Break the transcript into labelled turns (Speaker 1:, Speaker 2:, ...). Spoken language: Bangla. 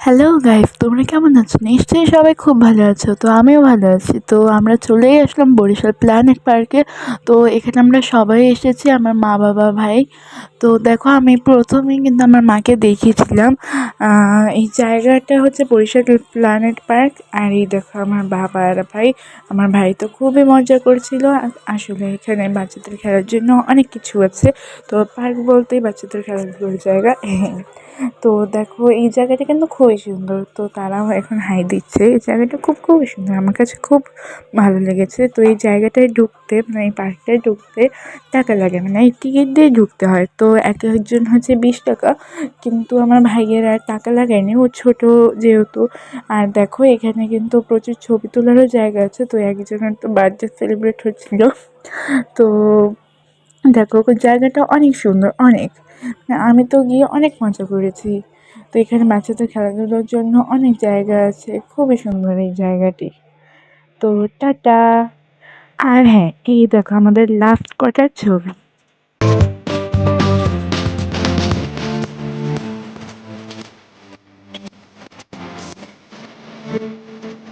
Speaker 1: হ্যালো গাইস, তোমরা কেমন আছো? নিশ্চয়ই সবাই খুব ভালো আছো। তো আমিও ভালো আছি। তো আমরা চলেই আসলাম বরিশাল প্ল্যানেট পার্কে। তো এখানে আমরা সবাই এসেছি, আমার মা বাবা ভাই। তো দেখো, আমি প্রথমেই কিন্তু আমার মাকে দেখিয়েছিলাম এই জায়গাটা হচ্ছে বরিশাল প্ল্যানেট পার্ক। আর এই দেখো আমার বাবা আর ভাই, আমার ভাই তো খুবই মজা করছিল। আসলে এখানে বাচ্চাদের খেলার জন্য অনেক কিছু আছে। তো পার্ক বলতেই বাচ্চাদের খেলাধুলার জায়গা। তো দেখো, এই জায়গাটা কিন্তু খুবই সুন্দর। তো তারাও এখন হাই দিচ্ছে। এই জায়গাটা খুবই সুন্দর, আমার কাছে খুব ভালো লেগেছে। তো এই জায়গাটায় ঢুকতে, মানে এই পার্কটায় ঢুকতে টাকা লাগে, মানে এই টিকিট দিয়ে ঢুকতে হয়। তো এক একজন হচ্ছে 20 টাকা, কিন্তু আমার ভাইয়ের আর টাকা লাগায়নি, ও ছোট যেহেতু। আর দেখো, এখানে কিন্তু প্রচুর ছবি তোলারও জায়গা আছে। তো একজনের তো বার্থডে সেলিব্রেট হচ্ছিল। তো দেখো, জায়গাটা অনেক সুন্দর, অনেক। আমি তো গিয়ে অনেক মজা করেছি। তো এখানে বাচ্চাদের খেলাধুলার জন্য অনেক জায়গা আছে, খুবই সুন্দর এই জায়গাটি। তো টাটা। আর হ্যাঁ, এই দেখো আমাদের লাস্ট কটার ছবি।